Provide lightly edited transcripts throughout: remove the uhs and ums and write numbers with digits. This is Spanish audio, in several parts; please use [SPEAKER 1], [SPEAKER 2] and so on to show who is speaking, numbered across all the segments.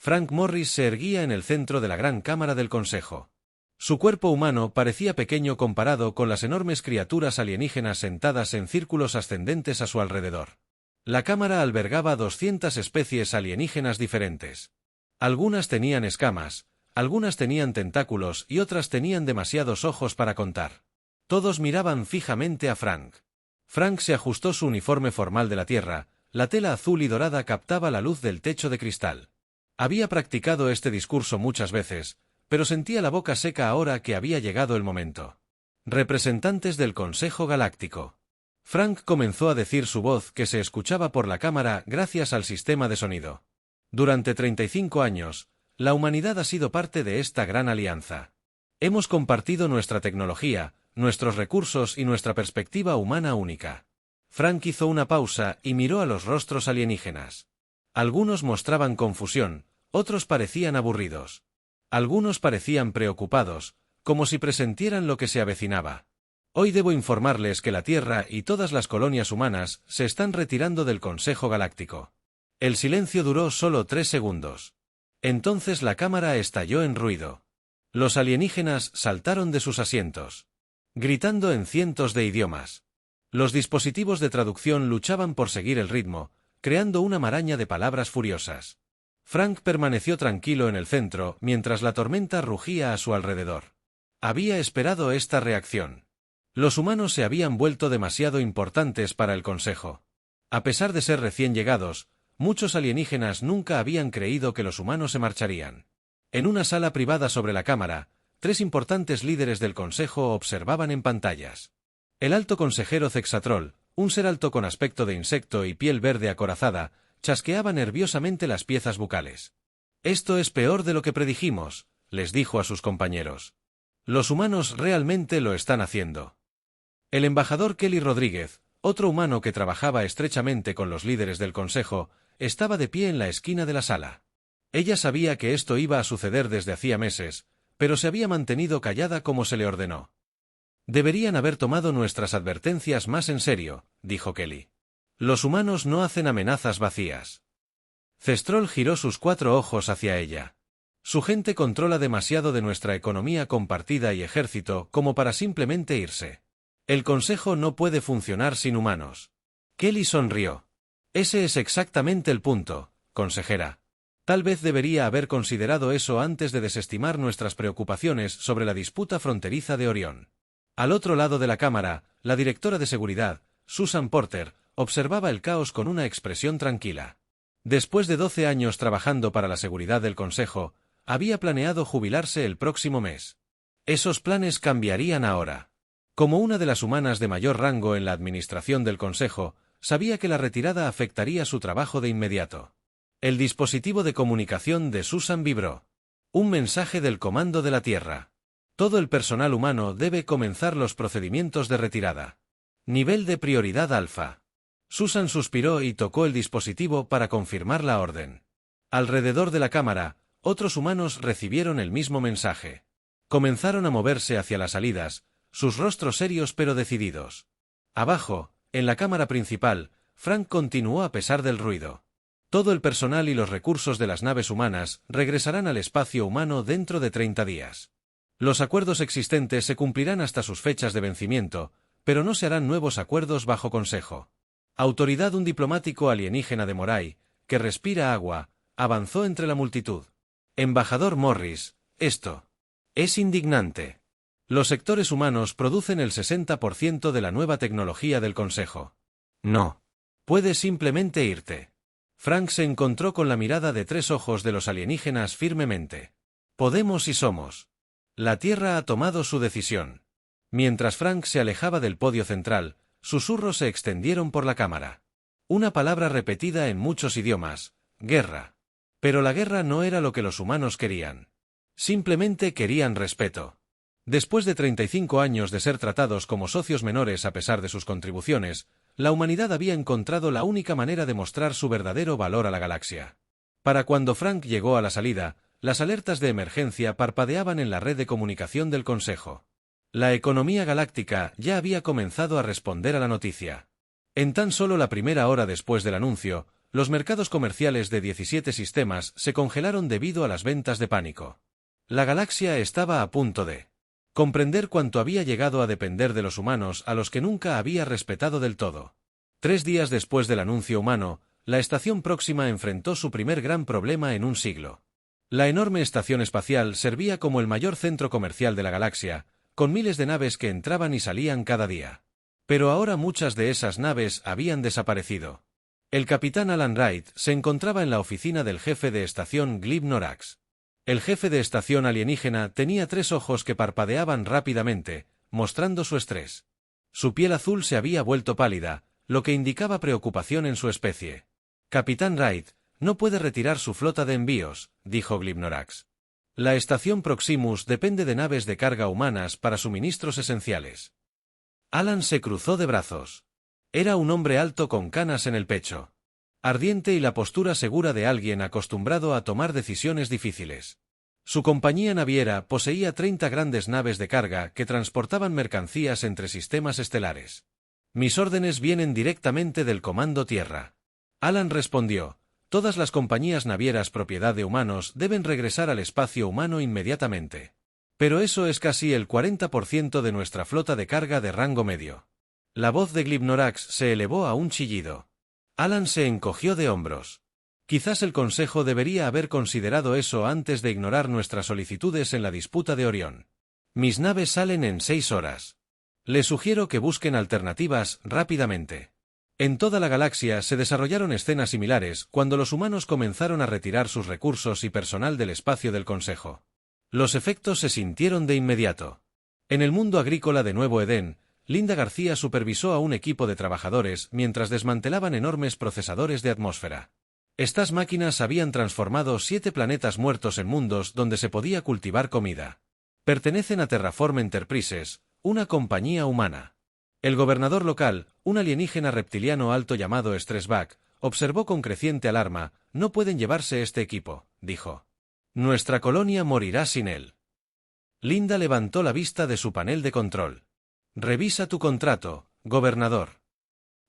[SPEAKER 1] Frank Morris se erguía en el centro de la gran cámara del Consejo. Su cuerpo humano parecía pequeño comparado con las enormes criaturas alienígenas sentadas en círculos ascendentes a su alrededor. La cámara albergaba 200 especies alienígenas diferentes. Algunas tenían escamas, algunas tenían tentáculos y otras tenían demasiados ojos para contar. Todos miraban fijamente a Frank. Frank se ajustó su uniforme formal de la Tierra, la tela azul y dorada captaba la luz del techo de cristal. Había practicado este discurso muchas veces, pero sentía la boca seca ahora que había llegado el momento. Representantes del Consejo Galáctico. Frank comenzó a decir su voz que se escuchaba por la cámara gracias al sistema de sonido. Durante 35 años, la humanidad ha sido parte de esta gran alianza. Hemos compartido nuestra tecnología, nuestros recursos y nuestra perspectiva humana única. Frank hizo una pausa y miró a los rostros alienígenas. Algunos mostraban confusión, otros parecían aburridos. Algunos parecían preocupados, como si presentieran lo que se avecinaba. Hoy debo informarles que la Tierra y todas las colonias humanas se están retirando del Consejo Galáctico. El silencio duró solo 3 segundos. Entonces la cámara estalló en ruido. Los alienígenas saltaron de sus asientos, gritando en cientos de idiomas. Los dispositivos de traducción luchaban por seguir el ritmo, creando una maraña de palabras furiosas. Frank permaneció tranquilo en el centro mientras la tormenta rugía a su alrededor. Había esperado esta reacción. Los humanos se habían vuelto demasiado importantes para el Consejo. A pesar de ser recién llegados, muchos alienígenas nunca habían creído que los humanos se marcharían. En una sala privada sobre la cámara, 3 importantes líderes del Consejo observaban en pantallas. El alto consejero Cexatrol, un ser alto con aspecto de insecto y piel verde acorazada, chasqueaba nerviosamente las piezas bucales. «Esto es peor de lo que predijimos», les dijo a sus compañeros. «Los humanos realmente lo están haciendo». El embajador Kelly Rodríguez, otro humano que trabajaba estrechamente con los líderes del Consejo, estaba de pie en la esquina de la sala. Ella sabía que esto iba a suceder desde hacía meses, pero se había mantenido callada como se le ordenó. «Deberían haber tomado nuestras advertencias más en serio», dijo Kelly. «Los humanos no hacen amenazas vacías». Cestrol giró sus 4 ojos hacia ella. «Su gente controla demasiado de nuestra economía compartida y ejército como para simplemente irse. El Consejo no puede funcionar sin humanos». Kelly sonrió. «Ese es exactamente el punto, consejera. Tal vez debería haber considerado eso antes de desestimar nuestras preocupaciones sobre la disputa fronteriza de Orión». Al otro lado de la cámara, la directora de seguridad, Susan Porter, observaba el caos con una expresión tranquila. Después de 12 años trabajando para la seguridad del Consejo, había planeado jubilarse el próximo mes. Esos planes cambiarían ahora. Como una de las humanas de mayor rango en la administración del Consejo, sabía que la retirada afectaría su trabajo de inmediato. El dispositivo de comunicación de Susan vibró. Un mensaje del Comando de la Tierra. Todo el personal humano debe comenzar los procedimientos de retirada. Nivel de prioridad alfa. Susan suspiró y tocó el dispositivo para confirmar la orden. Alrededor de la cámara, otros humanos recibieron el mismo mensaje. Comenzaron a moverse hacia las salidas, sus rostros serios pero decididos. Abajo, en la cámara principal, Frank continuó a pesar del ruido. Todo el personal y los recursos de las naves humanas regresarán al espacio humano dentro de 30 días. Los acuerdos existentes se cumplirán hasta sus fechas de vencimiento, pero no se harán nuevos acuerdos bajo consejo. Autoridad. Un diplomático alienígena de Moray, que respira agua, avanzó entre la multitud. Embajador Morris, esto es indignante. Los sectores humanos producen el 60% de la nueva tecnología del Consejo. No. Puedes simplemente irte. Frank se encontró con la mirada de 3 ojos de los alienígenas firmemente. Podemos y somos. La Tierra ha tomado su decisión. Mientras Frank se alejaba del podio central, susurros se extendieron por la cámara. Una palabra repetida en muchos idiomas: guerra. Pero la guerra no era lo que los humanos querían. Simplemente querían respeto. Después de 35 años de ser tratados como socios menores a pesar de sus contribuciones, la humanidad había encontrado la única manera de mostrar su verdadero valor a la galaxia. Para cuando Frank llegó a la salida, las alertas de emergencia parpadeaban en la red de comunicación del Consejo. La economía galáctica ya había comenzado a responder a la noticia. En tan solo la primera hora después del anuncio, los mercados comerciales de 17 sistemas se congelaron debido a las ventas de pánico. La galaxia estaba a punto de comprender cuánto había llegado a depender de los humanos a los que nunca había respetado del todo. 3 días después del anuncio humano, la estación próxima enfrentó su primer gran problema en un siglo. La enorme estación espacial servía como el mayor centro comercial de la galaxia, con miles de naves que entraban y salían cada día. Pero ahora muchas de esas naves habían desaparecido. El capitán Alan Wright se encontraba en la oficina del jefe de estación Glib Norax. El jefe de estación alienígena tenía 3 ojos que parpadeaban rápidamente, mostrando su estrés. Su piel azul se había vuelto pálida, lo que indicaba preocupación en su especie. Capitán Wright, no puede retirar su flota de envíos, dijo Glib Norax. La estación Proximus depende de naves de carga humanas para suministros esenciales. Alan se cruzó de brazos. Era un hombre alto con canas en el pecho. Ardiente y la postura segura de alguien acostumbrado a tomar decisiones difíciles. Su compañía naviera poseía 30 grandes naves de carga que transportaban mercancías entre sistemas estelares. Mis órdenes vienen directamente del Comando Tierra. Alan respondió, todas las compañías navieras propiedad de humanos deben regresar al espacio humano inmediatamente. Pero eso es casi el 40% de nuestra flota de carga de rango medio. La voz de Glib Norax se elevó a un chillido. Alan se encogió de hombros. Quizás el Consejo debería haber considerado eso antes de ignorar nuestras solicitudes en la disputa de Orión. Mis naves salen en 6 horas. Les sugiero que busquen alternativas rápidamente. En toda la galaxia se desarrollaron escenas similares cuando los humanos comenzaron a retirar sus recursos y personal del espacio del Consejo. Los efectos se sintieron de inmediato. En el mundo agrícola de Nuevo Edén, Linda García supervisó a un equipo de trabajadores mientras desmantelaban enormes procesadores de atmósfera. Estas máquinas habían transformado 7 planetas muertos en mundos donde se podía cultivar comida. Pertenecen a Terraform Enterprises, una compañía humana. El gobernador local, un alienígena reptiliano alto llamado Stressback, observó con creciente alarma, no pueden llevarse este equipo, dijo. Nuestra colonia morirá sin él. Linda levantó la vista de su panel de control. Revisa tu contrato, gobernador.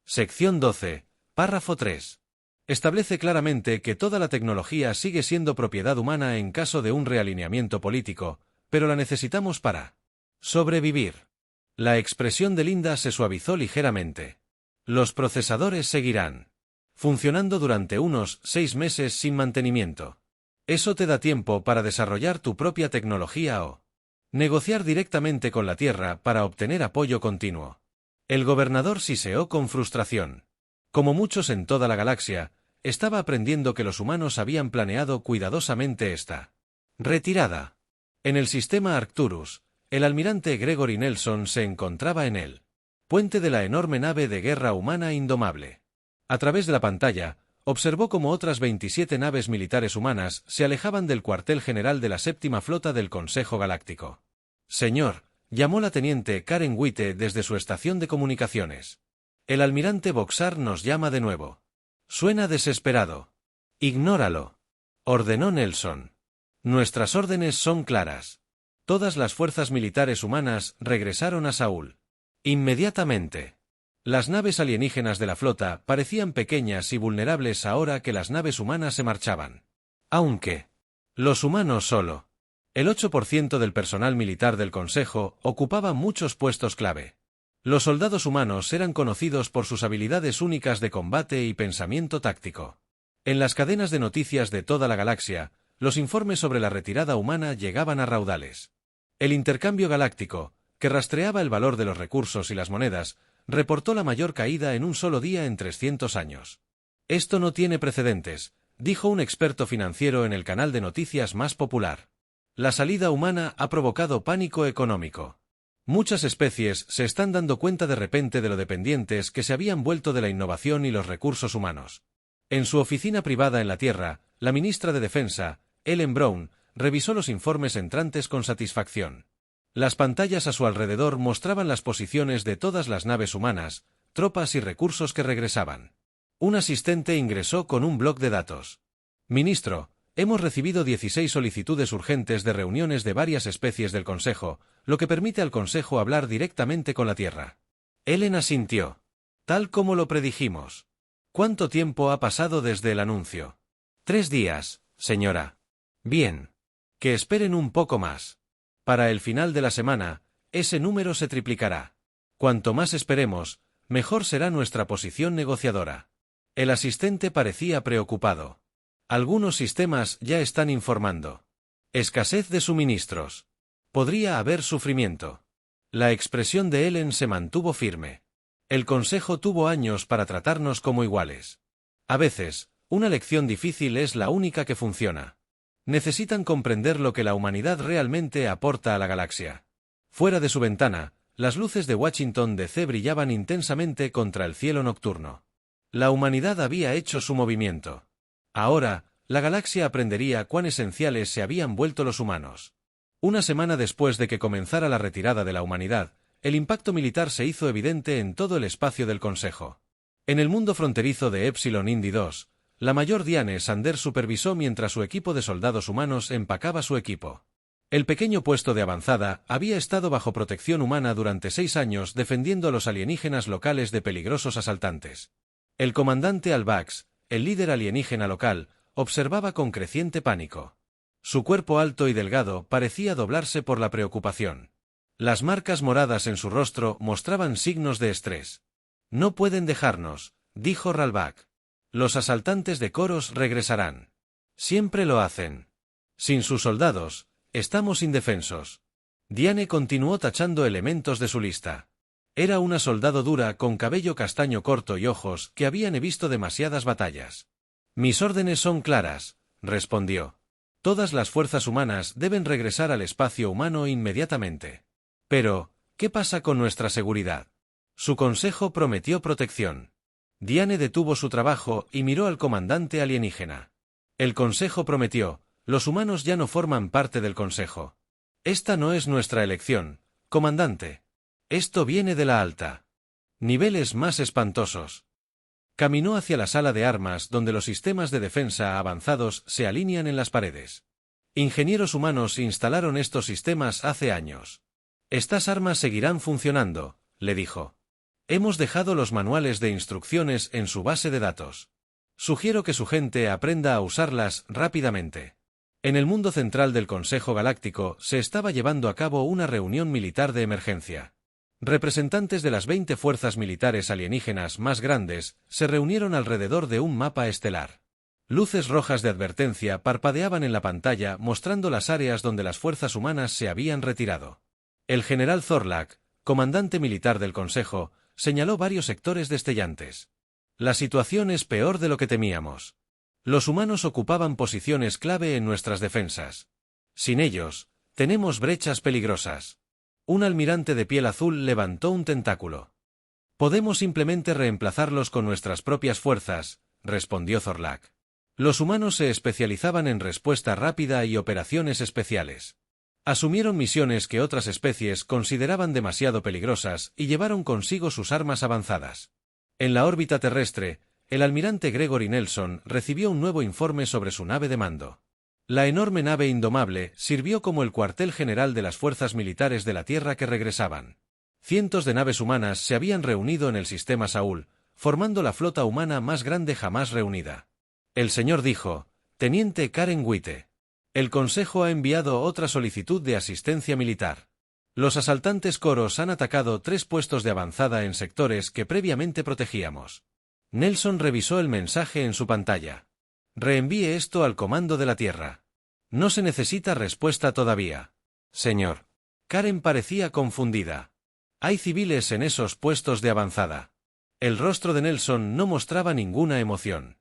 [SPEAKER 1] Sección 12, párrafo 3. Establece claramente que toda la tecnología sigue siendo propiedad humana en caso de un realineamiento político, pero la necesitamos para sobrevivir. La expresión de Linda se suavizó ligeramente. Los procesadores seguirán funcionando durante unos 6 meses sin mantenimiento. Eso te da tiempo para desarrollar tu propia tecnología o negociar directamente con la Tierra para obtener apoyo continuo. El gobernador siseó con frustración. Como muchos en toda la galaxia, estaba aprendiendo que los humanos habían planeado cuidadosamente esta retirada. En el sistema Arcturus, el almirante Gregory Nelson se encontraba en el puente de la enorme nave de guerra humana indomable. A través de la pantalla, observó cómo otras 27 naves militares humanas se alejaban del cuartel general de la séptima flota del Consejo Galáctico. Señor, llamó la teniente Karen Witte desde su estación de comunicaciones. El almirante Boxar nos llama de nuevo. Suena desesperado. Ignóralo, ordenó Nelson. Nuestras órdenes son claras. Todas las fuerzas militares humanas regresaron a Saúl. Inmediatamente. Las naves alienígenas de la flota parecían pequeñas y vulnerables ahora que las naves humanas se marchaban. Aunque los humanos solo. El 8% del personal militar del Consejo ocupaba muchos puestos clave. Los soldados humanos eran conocidos por sus habilidades únicas de combate y pensamiento táctico. En las cadenas de noticias de toda la galaxia, los informes sobre la retirada humana llegaban a raudales. El intercambio galáctico, que rastreaba el valor de los recursos y las monedas, reportó la mayor caída en un solo día en 300 años. Esto no tiene precedentes, dijo un experto financiero en el canal de noticias más popular. La salida humana ha provocado pánico económico. Muchas especies se están dando cuenta de repente de lo dependientes que se habían vuelto de la innovación y los recursos humanos. En su oficina privada en la Tierra, la ministra de Defensa, Ellen Brown, revisó los informes entrantes con satisfacción. Las pantallas a su alrededor mostraban las posiciones de todas las naves humanas, tropas y recursos que regresaban. Un asistente ingresó con un bloc de datos. Ministro, hemos recibido 16 solicitudes urgentes de reuniones de varias especies del Consejo, lo que permite al Consejo hablar directamente con la Tierra. Ellen asintió. Tal como lo predijimos. ¿Cuánto tiempo ha pasado desde el anuncio? 3 días, señora. Bien. Que esperen un poco más. Para el final de la semana, ese número se triplicará. Cuanto más esperemos, mejor será nuestra posición negociadora. El asistente parecía preocupado. Algunos sistemas ya están informando. Escasez de suministros. Podría haber sufrimiento. La expresión de Ellen se mantuvo firme. El Consejo tuvo años para tratarnos como iguales. A veces, una lección difícil es la única que funciona. Necesitan comprender lo que la humanidad realmente aporta a la galaxia. Fuera de su ventana, las luces de Washington DC brillaban intensamente contra el cielo nocturno. La humanidad había hecho su movimiento. Ahora, la galaxia aprendería cuán esenciales se habían vuelto los humanos. Una semana después de que comenzara la retirada de la humanidad, el impacto militar se hizo evidente en todo el espacio del Consejo. En el mundo fronterizo de Epsilon Indy 2, la mayor Diane Sanders supervisó mientras su equipo de soldados humanos empacaba su equipo. El pequeño puesto de avanzada había estado bajo protección humana durante 6 años defendiendo a los alienígenas locales de peligrosos asaltantes. El comandante Albax, el líder alienígena local, observaba con creciente pánico. Su cuerpo alto y delgado parecía doblarse por la preocupación. Las marcas moradas en su rostro mostraban signos de estrés. «No pueden dejarnos», dijo Ralbach. «Los asaltantes de Coros regresarán. Siempre lo hacen. Sin sus soldados, estamos indefensos». Diane continuó tachando elementos de su lista. Era una soldado dura con cabello castaño corto y ojos que habían visto demasiadas batallas. «Mis órdenes son claras», respondió. «Todas las fuerzas humanas deben regresar al espacio humano inmediatamente». «Pero, ¿qué pasa con nuestra seguridad?» Su consejo prometió protección. Diane detuvo su trabajo y miró al comandante alienígena. El consejo prometió, los humanos ya no forman parte del consejo. Esta no es nuestra elección, comandante. Esto viene de la alta. Niveles más espantosos. Caminó hacia la sala de armas donde los sistemas de defensa avanzados se alinean en las paredes. Ingenieros humanos instalaron estos sistemas hace años. Estas armas seguirán funcionando, le dijo. Hemos dejado los manuales de instrucciones en su base de datos. Sugiero que su gente aprenda a usarlas rápidamente. En el mundo central del Consejo Galáctico se estaba llevando a cabo una reunión militar de emergencia. Representantes de las 20 fuerzas militares alienígenas más grandes se reunieron alrededor de un mapa estelar. Luces rojas de advertencia parpadeaban en la pantalla mostrando las áreas donde las fuerzas humanas se habían retirado. El general Zorlak, comandante militar del Consejo, señaló varios sectores destellantes. La situación es peor de lo que temíamos. Los humanos ocupaban posiciones clave en nuestras defensas. Sin ellos, tenemos brechas peligrosas. Un almirante de piel azul levantó un tentáculo. Podemos simplemente reemplazarlos con nuestras propias fuerzas, respondió Zorlak. Los humanos se especializaban en respuesta rápida y operaciones especiales. Asumieron misiones que otras especies consideraban demasiado peligrosas y llevaron consigo sus armas avanzadas. En la órbita terrestre, el almirante Gregory Nelson recibió un nuevo informe sobre su nave de mando. La enorme nave indomable sirvió como el cuartel general de las fuerzas militares de la Tierra que regresaban. Cientos de naves humanas se habían reunido en el sistema Saúl, formando la flota humana más grande jamás reunida. El señor dijo, Teniente Karen Witte. El Consejo ha enviado otra solicitud de asistencia militar. Los asaltantes Coros han atacado 3 puestos de avanzada en sectores que previamente protegíamos. Nelson revisó el mensaje en su pantalla. Reenvíe esto al comando de la Tierra. No se necesita respuesta todavía. Señor. Karen parecía confundida. Hay civiles en esos puestos de avanzada. El rostro de Nelson no mostraba ninguna emoción.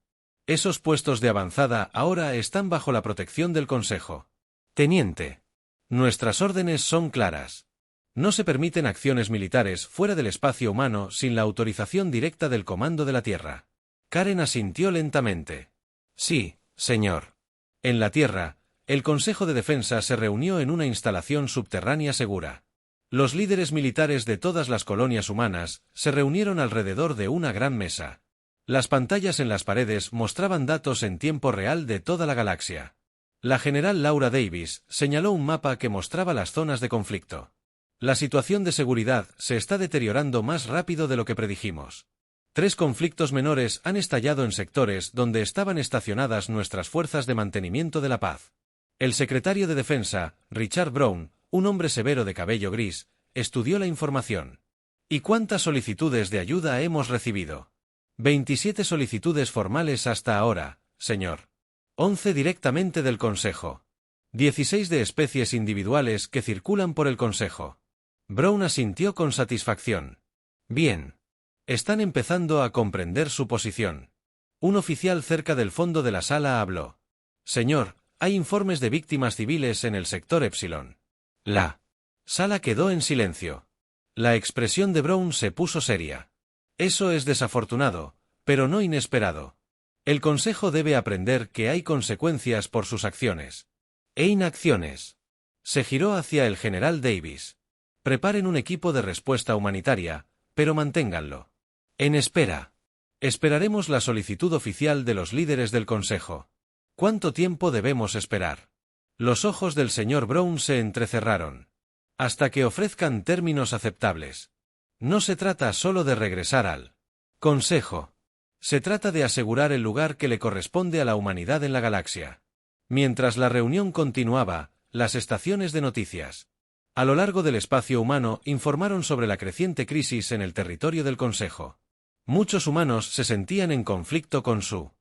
[SPEAKER 1] Esos puestos de avanzada ahora están bajo la protección del Consejo. Teniente. Nuestras órdenes son claras. No se permiten acciones militares fuera del espacio humano sin la autorización directa del Comando de la Tierra. Karen asintió lentamente. Sí, señor. En la Tierra, el Consejo de Defensa se reunió en una instalación subterránea segura. Los líderes militares de todas las colonias humanas se reunieron alrededor de una gran mesa. Las pantallas en las paredes mostraban datos en tiempo real de toda la galaxia. La general Laura Davis señaló un mapa que mostraba las zonas de conflicto. La situación de seguridad se está deteriorando más rápido de lo que predijimos. 3 conflictos menores han estallado en sectores donde estaban estacionadas nuestras fuerzas de mantenimiento de la paz. El secretario de Defensa, Richard Brown, un hombre severo de cabello gris, estudió la información. ¿Y cuántas solicitudes de ayuda hemos recibido? 27 solicitudes formales hasta ahora, señor. 11 directamente del Consejo. 16 de especies individuales que circulan por el Consejo. Brown asintió con satisfacción. Bien. Están empezando a comprender su posición. Un oficial cerca del fondo de la sala habló. Señor, hay informes de víctimas civiles en el sector Epsilon. La sala quedó en silencio. La expresión de Brown se puso seria. Eso es desafortunado, pero no inesperado. El Consejo debe aprender que hay consecuencias por sus acciones. E inacciones. Se giró hacia el general Davis. Preparen un equipo de respuesta humanitaria, pero manténganlo en espera. Esperaremos la solicitud oficial de los líderes del Consejo. ¿Cuánto tiempo debemos esperar? Los ojos del señor Brown se entrecerraron. Hasta que ofrezcan términos aceptables. No se trata solo de regresar al Consejo. Se trata de asegurar el lugar que le corresponde a la humanidad en la galaxia. Mientras la reunión continuaba, las estaciones de noticias a lo largo del espacio humano informaron sobre la creciente crisis en el territorio del Consejo. Muchos humanos se sentían en conflicto con su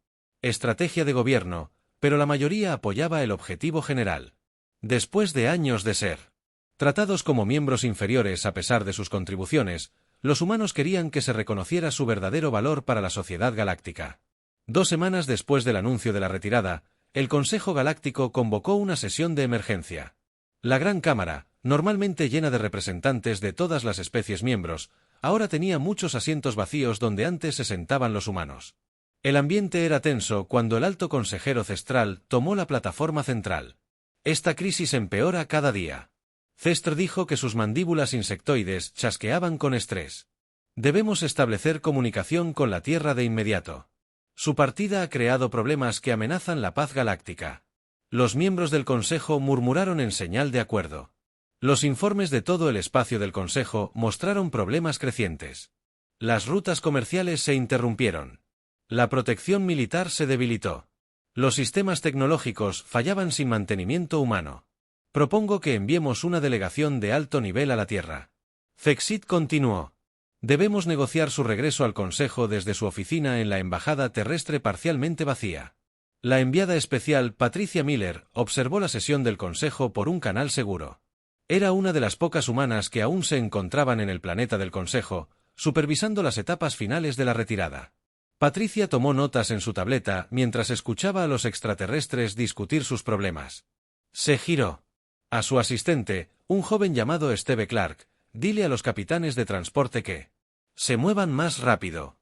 [SPEAKER 1] estrategia de gobierno, pero la mayoría apoyaba el objetivo general. Después de años de ser tratados como miembros inferiores a pesar de sus contribuciones, los humanos querían que se reconociera su verdadero valor para la sociedad galáctica. 2 semanas después del anuncio de la retirada, el Consejo Galáctico convocó una sesión de emergencia. La Gran Cámara, normalmente llena de representantes de todas las especies miembros, ahora tenía muchos asientos vacíos donde antes se sentaban los humanos. El ambiente era tenso cuando el alto consejero Cestral tomó la plataforma central. Esta crisis empeora cada día. Cestr dijo que sus mandíbulas insectoides chasqueaban con estrés. Debemos establecer comunicación con la Tierra de inmediato. Su partida ha creado problemas que amenazan la paz galáctica. Los miembros del Consejo murmuraron en señal de acuerdo. Los informes de todo el espacio del Consejo mostraron problemas crecientes. Las rutas comerciales se interrumpieron. La protección militar se debilitó. Los sistemas tecnológicos fallaban sin mantenimiento humano. Propongo que enviemos una delegación de alto nivel a la Tierra. Fexit continuó. Debemos negociar su regreso al Consejo desde su oficina en la embajada terrestre parcialmente vacía. La enviada especial Patricia Miller observó la sesión del Consejo por un canal seguro. Era una de las pocas humanas que aún se encontraban en el planeta del Consejo, supervisando las etapas finales de la retirada. Patricia tomó notas en su tableta mientras escuchaba a los extraterrestres discutir sus problemas. Se giró. A su asistente, un joven llamado Steve Clark, dile a los capitanes de transporte que se muevan más rápido.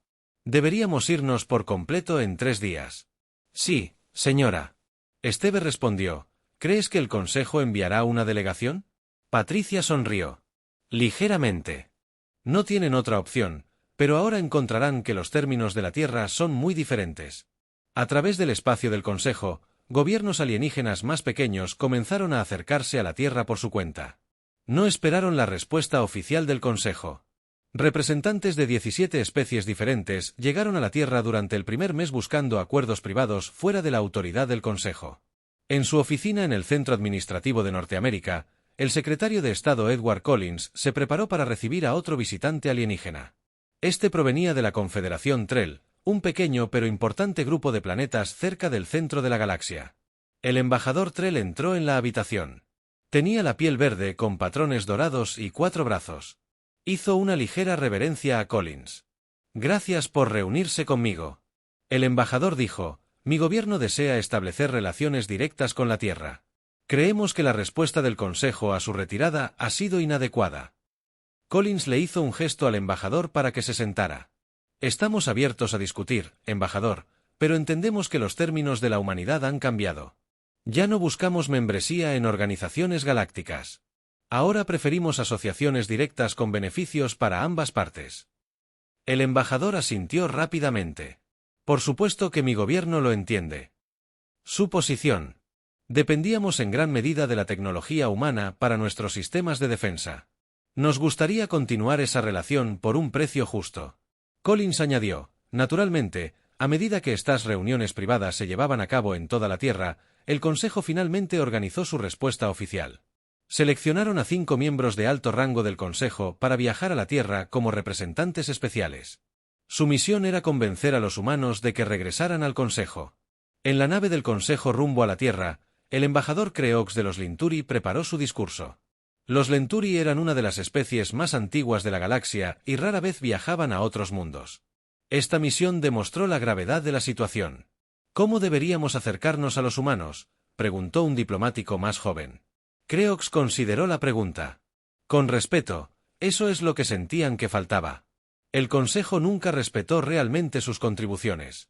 [SPEAKER 1] Deberíamos irnos por completo en 3 días. Sí, señora. Steve respondió. ¿Crees que el Consejo enviará una delegación? Patricia sonrió. Ligeramente. No tienen otra opción, pero ahora encontrarán que los términos de la Tierra son muy diferentes. A través del espacio del Consejo, gobiernos alienígenas más pequeños comenzaron a acercarse a la Tierra por su cuenta. No esperaron la respuesta oficial del Consejo. Representantes de 17 especies diferentes llegaron a la Tierra durante el primer mes buscando acuerdos privados fuera de la autoridad del Consejo. En su oficina en el Centro Administrativo de Norteamérica, el secretario de Estado Edward Collins se preparó para recibir a otro visitante alienígena. Este provenía de la Confederación Trell, un pequeño pero importante grupo de planetas cerca del centro de la galaxia. El embajador Trell entró en la habitación. Tenía la piel verde con patrones dorados y 4 brazos. Hizo una ligera reverencia a Collins. Gracias por reunirse conmigo. El embajador dijo, mi gobierno desea establecer relaciones directas con la Tierra. Creemos que la respuesta del Consejo a su retirada ha sido inadecuada. Collins le hizo un gesto al embajador para que se sentara. Estamos abiertos a discutir, embajador, pero entendemos que los términos de la humanidad han cambiado. Ya no buscamos membresía en organizaciones galácticas. Ahora preferimos asociaciones directas con beneficios para ambas partes. El embajador asintió rápidamente. Por supuesto que mi gobierno lo entiende. Su posición. Dependíamos en gran medida de la tecnología humana para nuestros sistemas de defensa. Nos gustaría continuar esa relación por un precio justo. Collins añadió, naturalmente, a medida que estas reuniones privadas se llevaban a cabo en toda la Tierra, el Consejo finalmente organizó su respuesta oficial. Seleccionaron a 5 miembros de alto rango del Consejo para viajar a la Tierra como representantes especiales. Su misión era convencer a los humanos de que regresaran al Consejo. En la nave del Consejo rumbo a la Tierra, el embajador Creox de los Linturi preparó su discurso. Los Linturi eran una de las especies más antiguas de la galaxia y rara vez viajaban a otros mundos. Esta misión demostró la gravedad de la situación. ¿Cómo deberíamos acercarnos a los humanos?, preguntó un diplomático más joven. Creox consideró la pregunta. Con respeto, eso es lo que sentían que faltaba. El Consejo nunca respetó realmente sus contribuciones.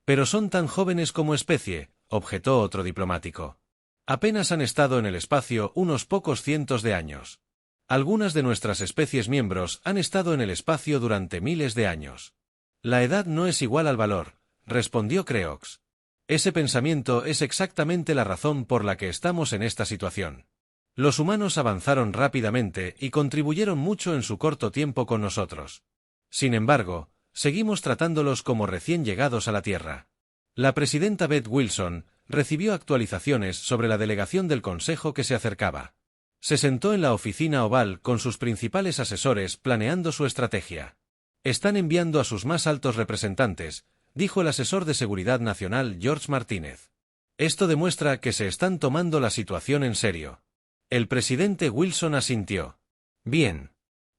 [SPEAKER 1] Pero son tan jóvenes como especie, objetó otro diplomático. Apenas han estado en el espacio unos pocos cientos de años. Algunas de nuestras especies miembros han estado en el espacio durante miles de años. La edad no es igual al valor, respondió Creox. Ese pensamiento es exactamente la razón por la que estamos en esta situación. Los humanos avanzaron rápidamente y contribuyeron mucho en su corto tiempo con nosotros. Sin embargo, seguimos tratándolos como recién llegados a la Tierra. La presidenta Beth Wilson recibió actualizaciones sobre la delegación del Consejo que se acercaba. Se sentó en la oficina oval con sus principales asesores planeando su estrategia. Están enviando a sus más altos representantes, dijo el asesor de Seguridad Nacional George Martínez. Esto demuestra que se están tomando la situación en serio. El presidente Wilson asintió. Bien.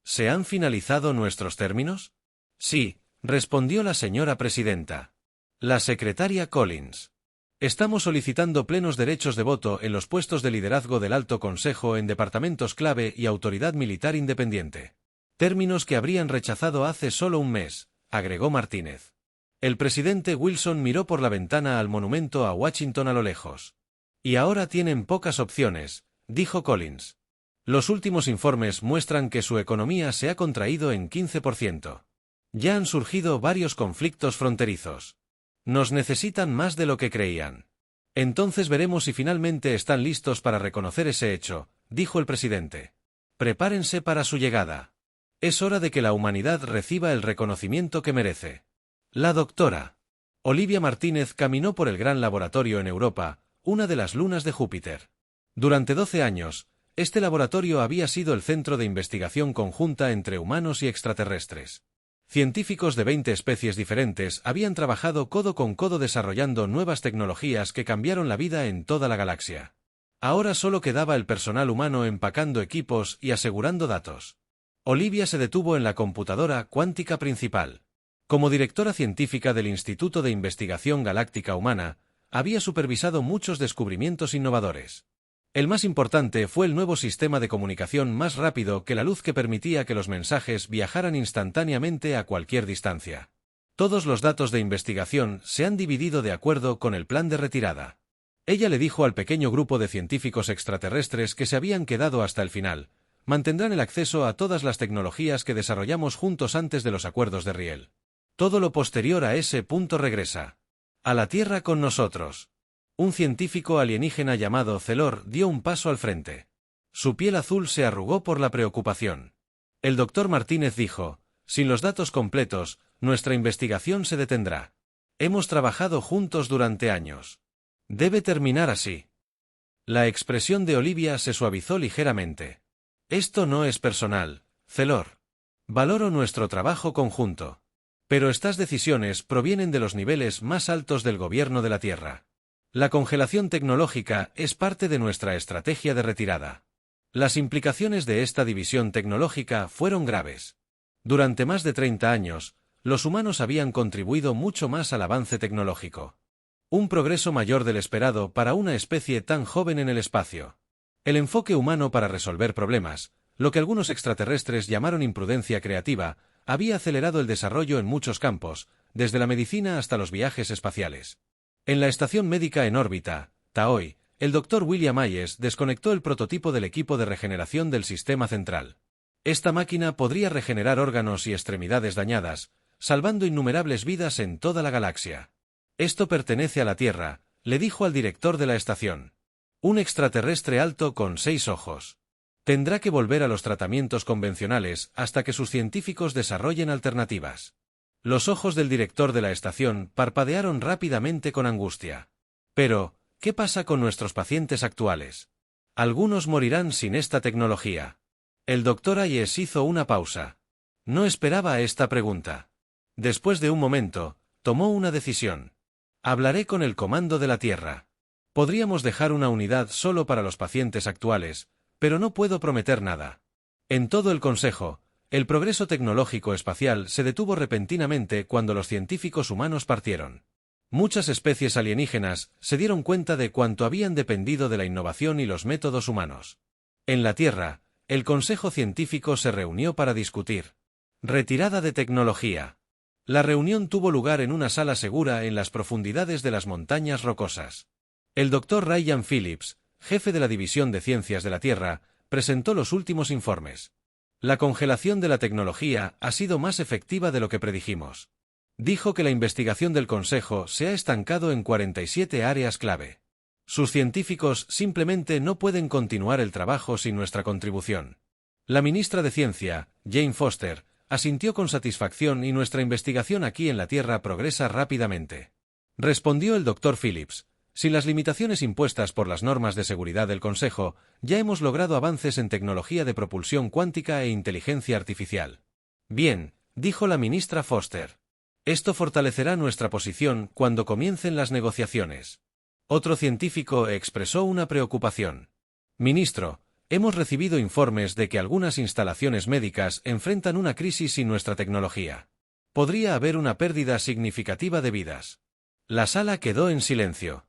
[SPEAKER 1] ¿Se han finalizado nuestros términos? Sí, respondió la señora presidenta. La secretaria Collins. Estamos solicitando plenos derechos de voto en los puestos de liderazgo del Alto Consejo en departamentos clave y autoridad militar independiente. Términos que habrían rechazado hace solo un mes, agregó Martínez. El presidente Wilson miró por la ventana al monumento a Washington a lo lejos. Y ahora tienen pocas opciones, dijo Collins. Los últimos informes muestran que su economía se ha contraído en 15%. Ya han surgido varios conflictos fronterizos. Nos necesitan más de lo que creían. Entonces veremos si finalmente están listos para reconocer ese hecho, dijo el presidente. Prepárense para su llegada. Es hora de que la humanidad reciba el reconocimiento que merece. La doctora Olivia Martínez caminó por el gran laboratorio en Europa, una de las lunas de Júpiter. Durante 12 años, este laboratorio había sido el centro de investigación conjunta entre humanos y extraterrestres. Científicos de 20 especies diferentes habían trabajado codo con codo desarrollando nuevas tecnologías que cambiaron la vida en toda la galaxia. Ahora solo quedaba el personal humano empacando equipos y asegurando datos. Olivia se detuvo en la computadora cuántica principal. Como directora científica del Instituto de Investigación Galáctica Humana, había supervisado muchos descubrimientos innovadores. El más importante fue el nuevo sistema de comunicación más rápido que la luz que permitía que los mensajes viajaran instantáneamente a cualquier distancia. Todos los datos de investigación se han dividido de acuerdo con el plan de retirada. Ella le dijo al pequeño grupo de científicos extraterrestres que se habían quedado hasta el final, mantendrán el acceso a todas las tecnologías que desarrollamos juntos antes de los acuerdos de Riel. Todo lo posterior a ese punto regresa a la Tierra con nosotros. Un científico alienígena llamado Celor dio un paso al frente. Su piel azul se arrugó por la preocupación. El doctor Martínez dijo, sin los datos completos, nuestra investigación se detendrá. Hemos trabajado juntos durante años. Debe terminar así. La expresión de Olivia se suavizó ligeramente. Esto no es personal, Celor. Valoro nuestro trabajo conjunto. Pero estas decisiones provienen de los niveles más altos del gobierno de la Tierra. La congelación tecnológica es parte de nuestra estrategia de retirada. Las implicaciones de esta división tecnológica fueron graves. Durante más de 30 años, los humanos habían contribuido mucho más al avance tecnológico. Un progreso mayor del esperado para una especie tan joven en el espacio. El enfoque humano para resolver problemas, lo que algunos extraterrestres llamaron imprudencia creativa, había acelerado el desarrollo en muchos campos, desde la medicina hasta los viajes espaciales. En la estación médica en órbita, Taoi, el Dr. William Hayes desconectó el prototipo del equipo de regeneración del sistema central. Esta máquina podría regenerar órganos y extremidades dañadas, salvando innumerables vidas en toda la galaxia. Esto pertenece a la Tierra, le dijo al director de la estación. Un extraterrestre alto con 6 ojos. Tendrá que volver a los tratamientos convencionales hasta que sus científicos desarrollen alternativas. Los ojos del director de la estación parpadearon rápidamente con angustia. Pero, ¿qué pasa con nuestros pacientes actuales? Algunos morirán sin esta tecnología. El doctor Hayes hizo una pausa. No esperaba esta pregunta. Después de un momento, tomó una decisión. Hablaré con el comando de la Tierra. Podríamos dejar una unidad solo para los pacientes actuales, pero no puedo prometer nada. En todo el Consejo, el progreso tecnológico espacial se detuvo repentinamente cuando los científicos humanos partieron. Muchas especies alienígenas se dieron cuenta de cuánto habían dependido de la innovación y los métodos humanos. En la Tierra, el Consejo Científico se reunió para discutir. Retirada de tecnología. La reunión tuvo lugar en una sala segura en las profundidades de las montañas rocosas. El Dr. Ryan Phillips, jefe de la División de Ciencias de la Tierra, presentó los últimos informes. La congelación de la tecnología ha sido más efectiva de lo que predijimos. Dijo que la investigación del Consejo se ha estancado en 47 áreas clave. Sus científicos simplemente no pueden continuar el trabajo sin nuestra contribución. La ministra de Ciencia, Jane Foster, asintió con satisfacción y nuestra investigación aquí en la Tierra progresa rápidamente. Respondió el Dr. Phillips. Sin las limitaciones impuestas por las normas de seguridad del Consejo, ya hemos logrado avances en tecnología de propulsión cuántica e inteligencia artificial. Bien, dijo la ministra Foster. Esto fortalecerá nuestra posición cuando comiencen las negociaciones. Otro científico expresó una preocupación. Ministro, hemos recibido informes de que algunas instalaciones médicas enfrentan una crisis sin nuestra tecnología. Podría haber una pérdida significativa de vidas. La sala quedó en silencio.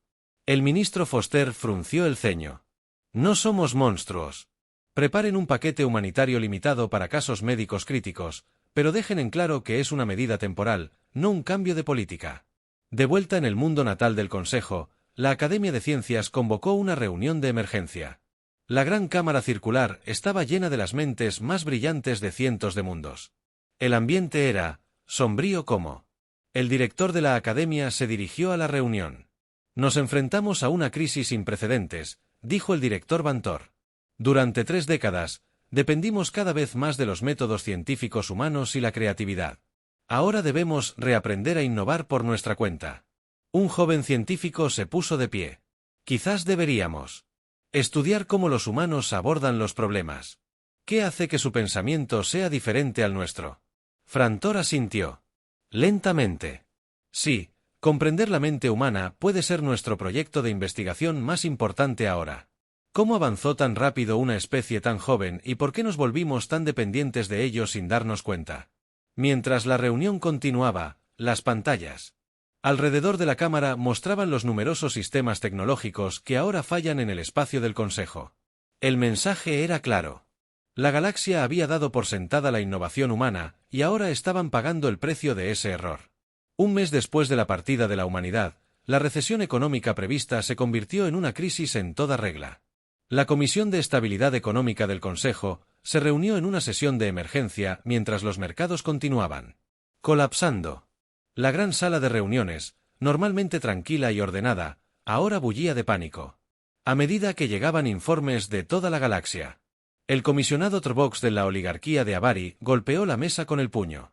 [SPEAKER 1] El ministro Foster frunció el ceño. No somos monstruos. Preparen un paquete humanitario limitado para casos médicos críticos, pero dejen en claro que es una medida temporal, no un cambio de política. De vuelta en el mundo natal del Consejo, la Academia de Ciencias convocó una reunión de emergencia. La gran cámara circular estaba llena de las mentes más brillantes de cientos de mundos. El ambiente era sombrío como. El director de la Academia se dirigió a la reunión. Nos enfrentamos a una crisis sin precedentes, dijo el director Bantor. Durante 3 décadas, dependimos cada vez más de los métodos científicos humanos y la creatividad. Ahora debemos reaprender a innovar por nuestra cuenta. Un joven científico se puso de pie. Quizás deberíamos estudiar cómo los humanos abordan los problemas. ¿Qué hace que su pensamiento sea diferente al nuestro? Frantor asintió. Lentamente. Sí. Comprender la mente humana puede ser nuestro proyecto de investigación más importante ahora. ¿Cómo avanzó tan rápido una especie tan joven y por qué nos volvimos tan dependientes de ellos sin darnos cuenta? Mientras la reunión continuaba, las pantallas alrededor de la cámara mostraban los numerosos sistemas tecnológicos que ahora fallan en el espacio del Consejo. El mensaje era claro. La galaxia había dado por sentada la innovación humana y ahora estaban pagando el precio de ese error. Un mes después de la partida de la humanidad, la recesión económica prevista se convirtió en una crisis en toda regla. La Comisión de Estabilidad Económica del Consejo se reunió en una sesión de emergencia mientras los mercados continuaban colapsando. La gran sala de reuniones, normalmente tranquila y ordenada, ahora bullía de pánico. A medida que llegaban informes de toda la galaxia, el comisionado Trovox de la oligarquía de Avari golpeó la mesa con el puño.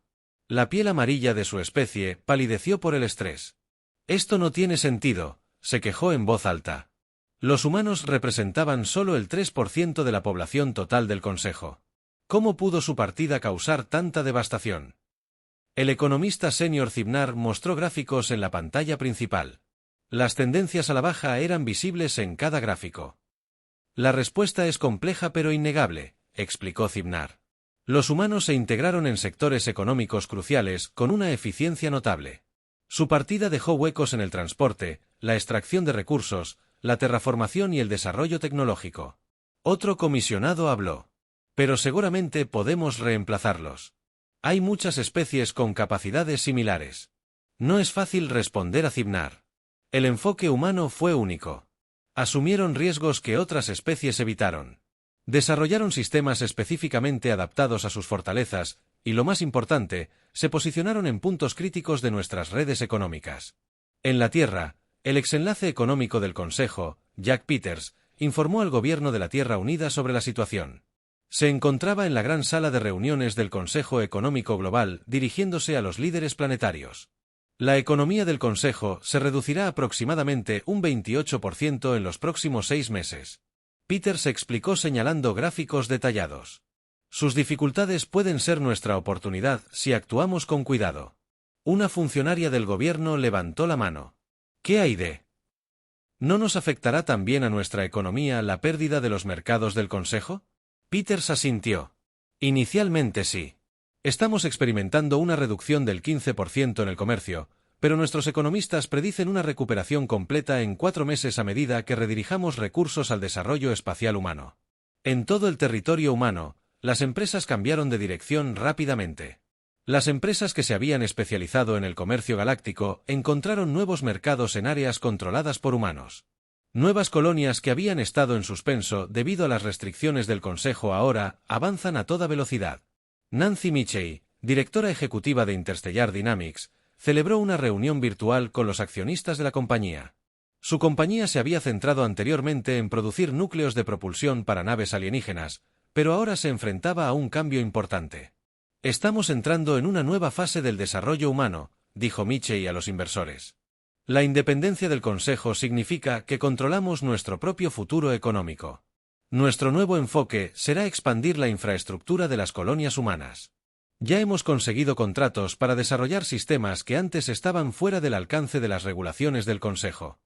[SPEAKER 1] La piel amarilla de su especie palideció por el estrés. Esto no tiene sentido, se quejó en voz alta. Los humanos representaban solo el 3% de la población total del Consejo. ¿Cómo pudo su partida causar tanta devastación? El economista senior Zibnar mostró gráficos en la pantalla principal. Las tendencias a la baja eran visibles en cada gráfico. La respuesta es compleja pero innegable, explicó Zibnar. Los humanos se integraron en sectores económicos cruciales con una eficiencia notable. Su partida dejó huecos en el transporte, la extracción de recursos, la terraformación y el desarrollo tecnológico. Otro comisionado habló. Pero seguramente podemos reemplazarlos. Hay muchas especies con capacidades similares. No es fácil responder a Zibnar. El enfoque humano fue único. Asumieron riesgos que otras especies evitaron. Desarrollaron sistemas específicamente adaptados a sus fortalezas, y lo más importante, se posicionaron en puntos críticos de nuestras redes económicas. En la Tierra, el exenlace económico del Consejo, Jack Peters, informó al gobierno de la Tierra Unida sobre la situación. Se encontraba en la gran sala de reuniones del Consejo Económico Global dirigiéndose a los líderes planetarios. La economía del Consejo se reducirá aproximadamente un 28% en los próximos 6 meses. Peter se explicó señalando gráficos detallados. Sus dificultades pueden ser nuestra oportunidad si actuamos con cuidado. Una funcionaria del gobierno levantó la mano. ¿Qué hay de? ¿No nos afectará también a nuestra economía la pérdida de los mercados del Consejo? Peters asintió. Inicialmente sí. Estamos experimentando una reducción del 15% en el comercio, pero nuestros economistas predicen una recuperación completa en 4 meses a medida que redirijamos recursos al desarrollo espacial humano. En todo el territorio humano, las empresas cambiaron de dirección rápidamente. Las empresas que se habían especializado en el comercio galáctico encontraron nuevos mercados en áreas controladas por humanos. Nuevas colonias que habían estado en suspenso debido a las restricciones del Consejo ahora avanzan a toda velocidad. Nancy Michey, directora ejecutiva de Interstellar Dynamics, celebró una reunión virtual con los accionistas de la compañía. Su compañía se había centrado anteriormente en producir núcleos de propulsión para naves alienígenas, pero ahora se enfrentaba a un cambio importante. Estamos entrando en una nueva fase del desarrollo humano, dijo Michey a los inversores. La independencia del Consejo significa que controlamos nuestro propio futuro económico. Nuestro nuevo enfoque será expandir la infraestructura de las colonias humanas. Ya hemos conseguido contratos para desarrollar sistemas que antes estaban fuera del alcance de las regulaciones del Consejo.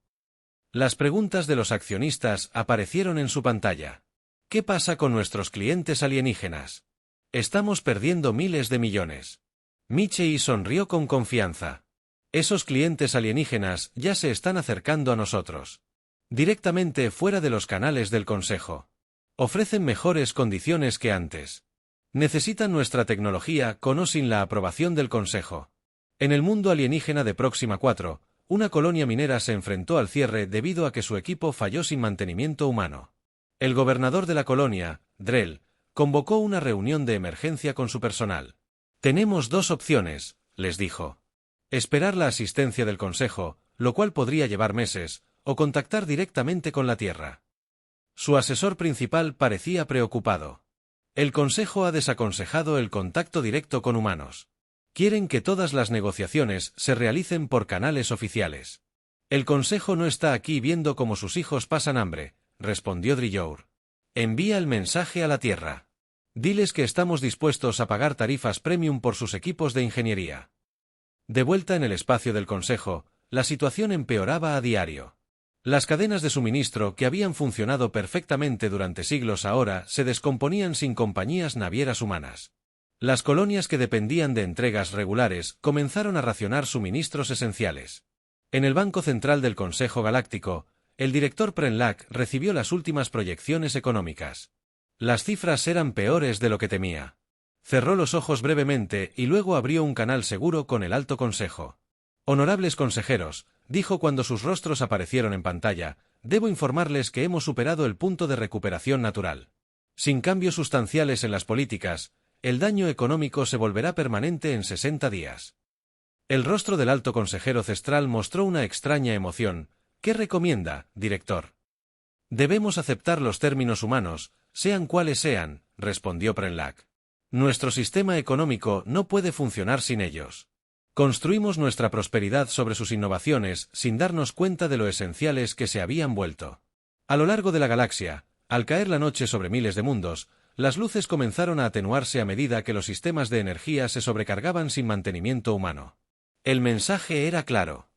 [SPEAKER 1] Las preguntas de los accionistas aparecieron en su pantalla. ¿Qué pasa con nuestros clientes alienígenas? Estamos perdiendo miles de millones. Michey sonrió con confianza. Esos clientes alienígenas ya se están acercando a nosotros. Directamente fuera de los canales del Consejo. Ofrecen mejores condiciones que antes. Necesitan nuestra tecnología con o sin la aprobación del Consejo. En el mundo alienígena de Próxima 4, una colonia minera se enfrentó al cierre debido a que su equipo falló sin mantenimiento humano. El gobernador de la colonia, Drell, convocó una reunión de emergencia con su personal. Tenemos 2 opciones, les dijo. Esperar la asistencia del Consejo, lo cual podría llevar meses, o contactar directamente con la Tierra. Su asesor principal parecía preocupado. El Consejo ha desaconsejado el contacto directo con humanos. Quieren que todas las negociaciones se realicen por canales oficiales. El Consejo no está aquí viendo cómo sus hijos pasan hambre, respondió Drilleur. Envía el mensaje a la Tierra. Diles que estamos dispuestos a pagar tarifas premium por sus equipos de ingeniería. De vuelta en el espacio del Consejo, la situación empeoraba a diario. Las cadenas de suministro que habían funcionado perfectamente durante siglos ahora se descomponían sin compañías navieras humanas. Las colonias que dependían de entregas regulares comenzaron a racionar suministros esenciales. En el Banco Central del Consejo Galáctico, el director Prenlack recibió las últimas proyecciones económicas. Las cifras eran peores de lo que temía. Cerró los ojos brevemente y luego abrió un canal seguro con el Alto Consejo. Honorables consejeros, dijo cuando sus rostros aparecieron en pantalla, debo informarles que hemos superado el punto de recuperación natural. Sin cambios sustanciales en las políticas, el daño económico se volverá permanente en 60 días. El rostro del alto consejero Cestral mostró una extraña emoción. ¿Qué recomienda, director? Debemos aceptar los términos humanos, sean cuales sean, respondió Prenlack. Nuestro sistema económico no puede funcionar sin ellos. Construimos nuestra prosperidad sobre sus innovaciones sin darnos cuenta de lo esenciales que se habían vuelto. A lo largo de la galaxia, al caer la noche sobre miles de mundos, las luces comenzaron a atenuarse a medida que los sistemas de energía se sobrecargaban sin mantenimiento humano. El mensaje era claro.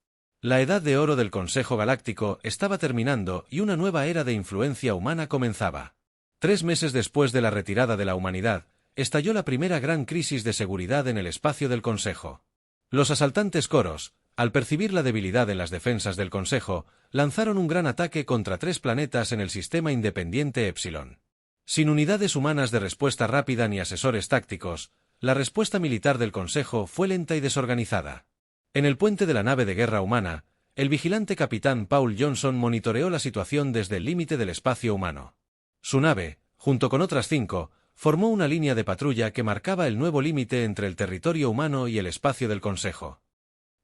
[SPEAKER 1] La edad de oro del Consejo Galáctico estaba terminando y una nueva era de influencia humana comenzaba. 3 meses después de la retirada de la humanidad, estalló la primera gran crisis de seguridad en el espacio del Consejo. Los asaltantes Coros, al percibir la debilidad en las defensas del Consejo, lanzaron un gran ataque contra 3 planetas en el sistema independiente Epsilon. Sin unidades humanas de respuesta rápida ni asesores tácticos, la respuesta militar del Consejo fue lenta y desorganizada. En el puente de la nave de guerra humana, el vigilante capitán Paul Johnson monitoreó la situación desde el límite del espacio humano. Su nave, junto con otras 5, formó una línea de patrulla que marcaba el nuevo límite entre el territorio humano y el espacio del Consejo.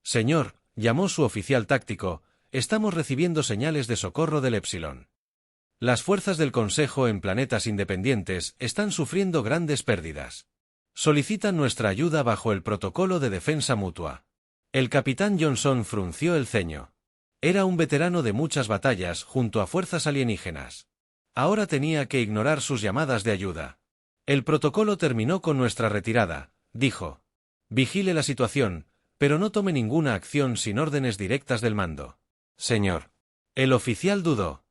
[SPEAKER 1] Señor, llamó su oficial táctico, estamos recibiendo señales de socorro del Epsilon. Las fuerzas del Consejo en planetas independientes están sufriendo grandes pérdidas. Solicitan nuestra ayuda bajo el protocolo de defensa mutua. El capitán Johnson frunció el ceño. Era un veterano de muchas batallas junto a fuerzas alienígenas. Ahora tenía que ignorar sus llamadas de ayuda. El protocolo terminó con nuestra retirada, dijo. Vigile la situación, pero no tome ninguna acción sin órdenes directas del mando. Señor. El oficial dudó.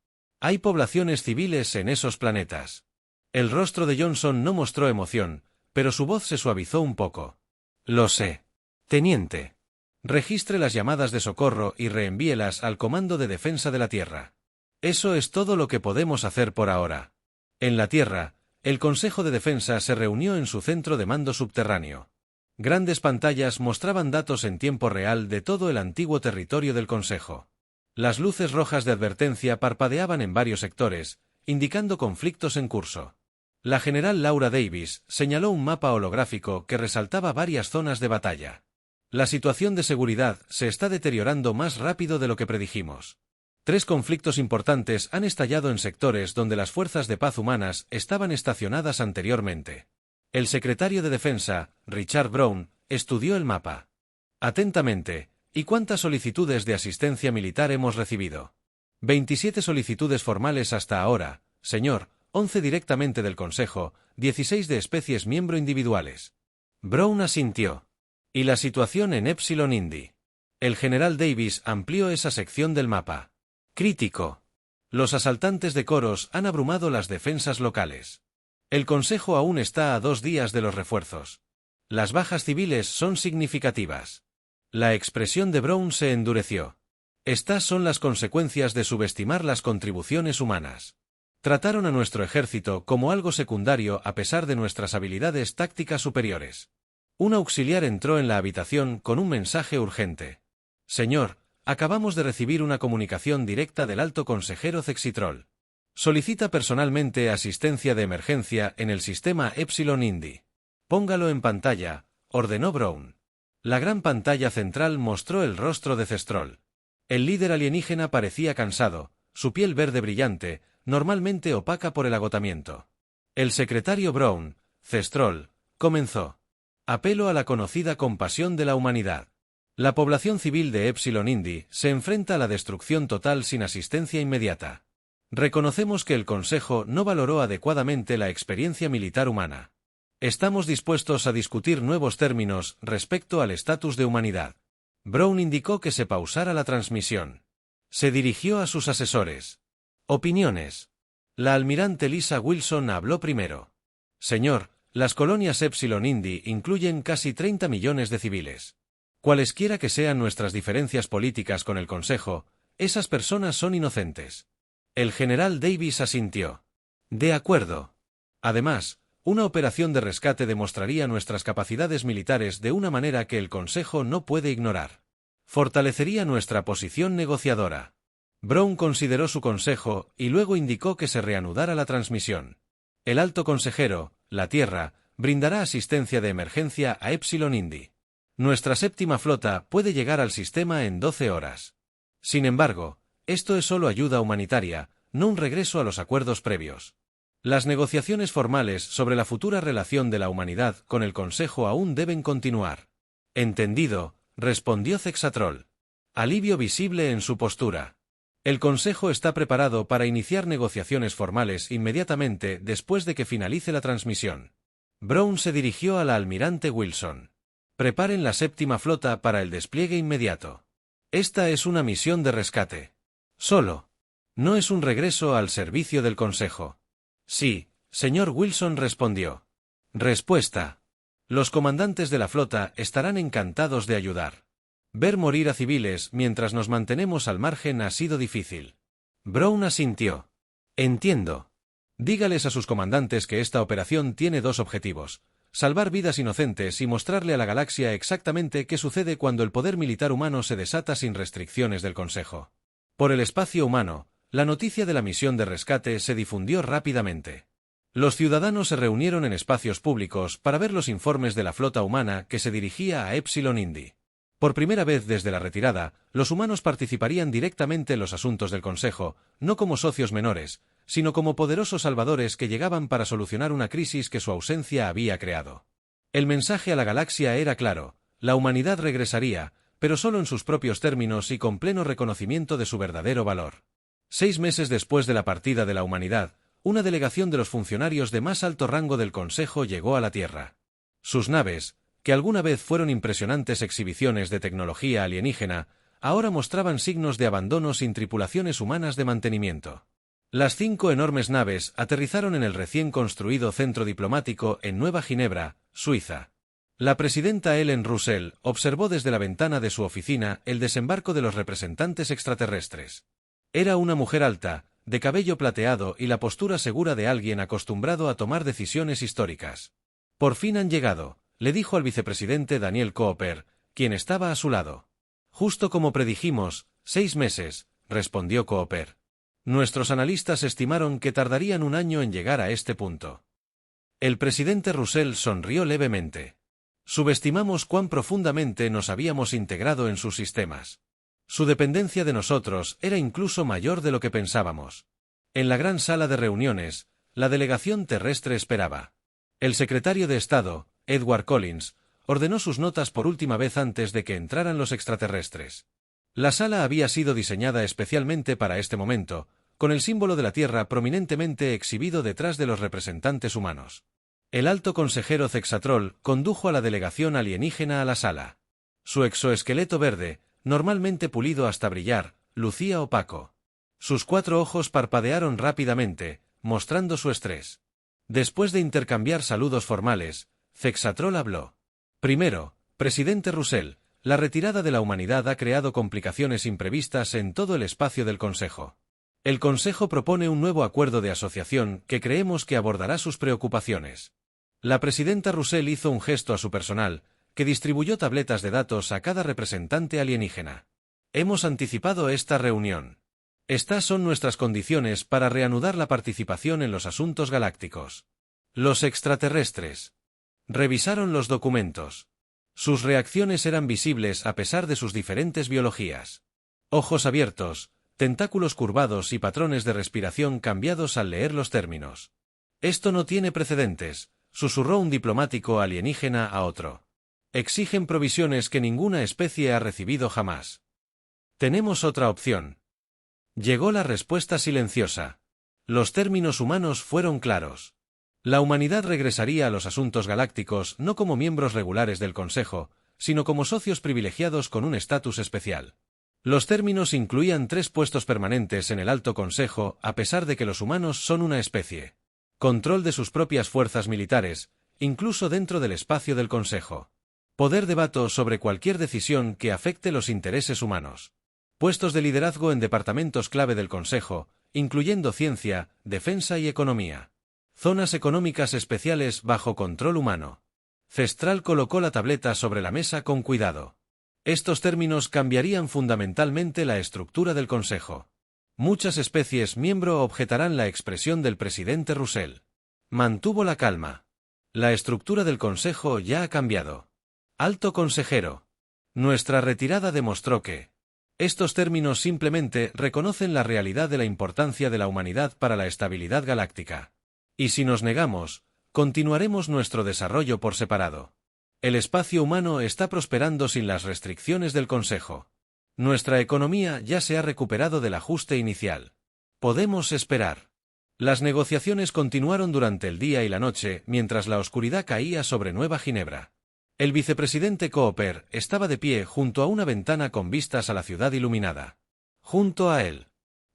[SPEAKER 1] Hay poblaciones civiles en esos planetas. El rostro de Johnson no mostró emoción, pero su voz se suavizó un poco. Lo sé. Teniente. Registre las llamadas de socorro y reenvíelas al Comando de Defensa de la Tierra. Eso es todo lo que podemos hacer por ahora. En la Tierra, el Consejo de Defensa se reunió en su centro de mando subterráneo. Grandes pantallas mostraban datos en tiempo real de todo el antiguo territorio del Consejo. Las luces rojas de advertencia parpadeaban en varios sectores, indicando conflictos en curso. La general Laura Davis señaló un mapa holográfico que resaltaba varias zonas de batalla. La situación de seguridad se está deteriorando más rápido de lo que predijimos. 3 conflictos importantes han estallado en sectores donde las fuerzas de paz humanas estaban estacionadas anteriormente. El secretario de Defensa, Richard Brown, estudió el mapa. Atentamente. ¿Y cuántas solicitudes de asistencia militar hemos recibido? 27 solicitudes formales hasta ahora, señor, 11 directamente del Consejo, 16 de especies miembro individuales. Brown asintió. ¿Y la situación en Epsilon Indi? El general Davis amplió esa sección del mapa. Crítico. Los asaltantes de Coros han abrumado las defensas locales. El Consejo aún está a 2 días de los refuerzos. Las bajas civiles son significativas. La expresión de Brown se endureció. Estas son las consecuencias de subestimar las contribuciones humanas. Trataron a nuestro ejército como algo secundario a pesar de nuestras habilidades tácticas superiores. Un auxiliar entró en la habitación con un mensaje urgente. Señor, acabamos de recibir una comunicación directa del alto consejero Cexitrol. Solicita personalmente asistencia de emergencia en el sistema Epsilon Indi. Póngalo en pantalla, ordenó Brown. La gran pantalla central mostró el rostro de Cestrol. El líder alienígena parecía cansado, su piel verde brillante, normalmente opaca por el agotamiento. El secretario Brown, Cestrol, comenzó. Apelo a la conocida compasión de la humanidad. La población civil de Epsilon Indi se enfrenta a la destrucción total sin asistencia inmediata. Reconocemos que el Consejo no valoró adecuadamente la experiencia militar humana. Estamos dispuestos a discutir nuevos términos respecto al estatus de humanidad. Brown indicó que se pausara la transmisión. Se dirigió a sus asesores. Opiniones. La almirante Lisa Wilson habló primero. Señor, las colonias Epsilon Indi incluyen casi 30 millones de civiles. Cualesquiera que sean nuestras diferencias políticas con el Consejo, esas personas son inocentes. El general Davis asintió. De acuerdo. Además, una operación de rescate demostraría nuestras capacidades militares de una manera que el Consejo no puede ignorar. Fortalecería nuestra posición negociadora. Brown consideró su consejo y luego indicó que se reanudara la transmisión. El alto consejero, la Tierra, brindará asistencia de emergencia a Epsilon Indi. Nuestra séptima flota puede llegar al sistema en 12 horas. Sin embargo, esto es solo ayuda humanitaria, no un regreso a los acuerdos previos. Las negociaciones formales sobre la futura relación de la humanidad con el Consejo aún deben continuar. Entendido, respondió Cexitrol. Alivio visible en su postura. El Consejo está preparado para iniciar negociaciones formales inmediatamente después de que finalice la transmisión. Brown se dirigió a la almirante Wilson. Preparen la séptima flota para el despliegue inmediato. Esta es una misión de rescate. Solo. No es un regreso al servicio del Consejo. Sí, señor Wilson respondió. Respuesta. Los comandantes de la flota estarán encantados de ayudar. Ver morir a civiles mientras nos mantenemos al margen ha sido difícil. Brown asintió. Entiendo. Dígales a sus comandantes que esta operación tiene 2 objetivos. Salvar vidas inocentes y mostrarle a la galaxia exactamente qué sucede cuando el poder militar humano se desata sin restricciones del Consejo. Por el espacio humano, la noticia de la misión de rescate se difundió rápidamente. Los ciudadanos se reunieron en espacios públicos para ver los informes de la flota humana que se dirigía a Epsilon Indi. Por primera vez desde la retirada, los humanos participarían directamente en los asuntos del Consejo, no como socios menores, sino como poderosos salvadores que llegaban para solucionar una crisis que su ausencia había creado. El mensaje a la galaxia era claro: la humanidad regresaría, pero solo en sus propios términos y con pleno reconocimiento de su verdadero valor. 6 meses después de la partida de la humanidad, una delegación de los funcionarios de más alto rango del Consejo llegó a la Tierra. Sus naves, que alguna vez fueron impresionantes exhibiciones de tecnología alienígena, ahora mostraban signos de abandono sin tripulaciones humanas de mantenimiento. Las 5 enormes naves aterrizaron en el recién construido centro diplomático en Nueva Ginebra, Suiza. La presidenta Ellen Russell observó desde la ventana de su oficina el desembarco de los representantes extraterrestres. Era una mujer alta, de cabello plateado y la postura segura de alguien acostumbrado a tomar decisiones históricas. «Por fin han llegado», le dijo al vicepresidente Daniel Cooper, quien estaba a su lado. «Justo como predijimos, 6 meses», respondió Cooper. «Nuestros analistas estimaron que tardarían 1 año en llegar a este punto». El presidente Russell sonrió levemente. «Subestimamos cuán profundamente nos habíamos integrado en sus sistemas. Su dependencia de nosotros era incluso mayor de lo que pensábamos». En la gran sala de reuniones, la delegación terrestre esperaba. El secretario de Estado, Edward Collins, ordenó sus notas por última vez antes de que entraran los extraterrestres. La sala había sido diseñada especialmente para este momento, con el símbolo de la Tierra prominentemente exhibido detrás de los representantes humanos. El alto consejero Cexatrol condujo a la delegación alienígena a la sala. Su exoesqueleto verde, normalmente pulido hasta brillar, lucía opaco. Sus 4 ojos parpadearon rápidamente, mostrando su estrés. Después de intercambiar saludos formales, Cexatrol habló. «Primero, presidente Russell, la retirada de la humanidad ha creado complicaciones imprevistas en todo el espacio del Consejo. El Consejo propone un nuevo acuerdo de asociación que creemos que abordará sus preocupaciones». La presidenta Russell hizo un gesto a su personal, que distribuyó tabletas de datos a cada representante alienígena. «Hemos anticipado esta reunión. Estas son nuestras condiciones para reanudar la participación en los asuntos galácticos». Los extraterrestres revisaron los documentos. Sus reacciones eran visibles a pesar de sus diferentes biologías. Ojos abiertos, tentáculos curvados y patrones de respiración cambiados al leer los términos. «Esto no tiene precedentes», susurró un diplomático alienígena a otro. «Exigen provisiones que ninguna especie ha recibido jamás». «Tenemos otra opción». Llegó la respuesta silenciosa. Los términos humanos fueron claros. La humanidad regresaría a los asuntos galácticos no como miembros regulares del Consejo, sino como socios privilegiados con un estatus especial. Los términos incluían 3 puestos permanentes en el Alto Consejo a pesar de que los humanos son una especie. Control de sus propias fuerzas militares, incluso dentro del espacio del Consejo. Poder de veto sobre cualquier decisión que afecte los intereses humanos. Puestos de liderazgo en departamentos clave del Consejo, incluyendo ciencia, defensa y economía. Zonas económicas especiales bajo control humano. Cestral colocó la tableta sobre la mesa con cuidado. Estos términos cambiarían fundamentalmente la estructura del Consejo. Muchas especies miembro objetarán la expresión del presidente Russell. Mantuvo la calma. La estructura del Consejo ya ha cambiado. Alto consejero. Nuestra retirada demostró que estos términos simplemente reconocen la realidad de la importancia de la humanidad para la estabilidad galáctica. Y si nos negamos, continuaremos nuestro desarrollo por separado. El espacio humano está prosperando sin las restricciones del Consejo. Nuestra economía ya se ha recuperado del ajuste inicial. Podemos esperar. Las negociaciones continuaron durante el día y la noche mientras la oscuridad caía sobre Nueva Ginebra. El vicepresidente Cooper estaba de pie junto a una ventana con vistas a la ciudad iluminada. Junto a él,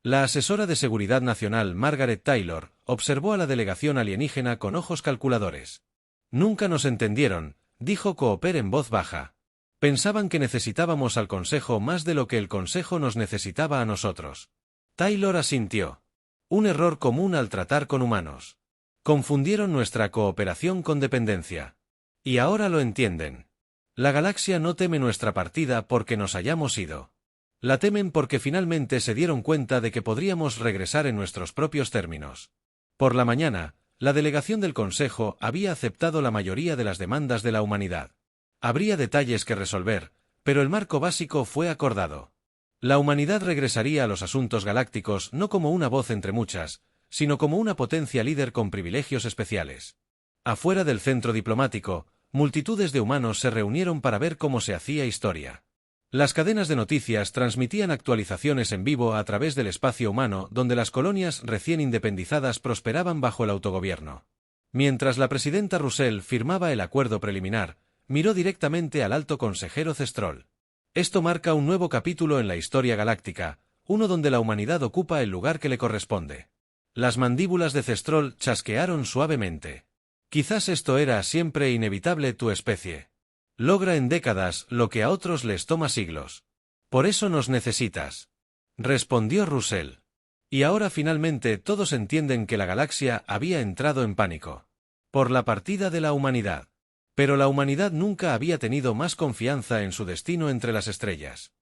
[SPEAKER 1] la asesora de Seguridad Nacional Margaret Taylor observó a la delegación alienígena con ojos calculadores. «Nunca nos entendieron», dijo Cooper en voz baja. «Pensaban que necesitábamos al Consejo más de lo que el Consejo nos necesitaba a nosotros». Taylor asintió. «Un error común al tratar con humanos. Confundieron nuestra cooperación con dependencia. Y ahora lo entienden. La galaxia no teme nuestra partida porque nos hayamos ido. La temen porque finalmente se dieron cuenta de que podríamos regresar en nuestros propios términos». Por la mañana, la delegación del Consejo había aceptado la mayoría de las demandas de la humanidad. Habría detalles que resolver, pero el marco básico fue acordado. La humanidad regresaría a los asuntos galácticos no como una voz entre muchas, sino como una potencia líder con privilegios especiales. Afuera del centro diplomático, multitudes de humanos se reunieron para ver cómo se hacía historia. Las cadenas de noticias transmitían actualizaciones en vivo a través del espacio humano donde las colonias recién independizadas prosperaban bajo el autogobierno. Mientras la presidenta Russell firmaba el acuerdo preliminar, miró directamente al alto consejero Cestrol. Esto marca un nuevo capítulo en la historia galáctica, uno donde la humanidad ocupa el lugar que le corresponde. Las mandíbulas de Cestrol chasquearon suavemente. Quizás esto era siempre inevitable tu especie. Logra en décadas lo que a otros les toma siglos. Por eso nos necesitas. Respondió Russell. Y ahora finalmente todos entienden que la galaxia había entrado en pánico. Por la partida de la humanidad. Pero la humanidad nunca había tenido más confianza en su destino entre las estrellas.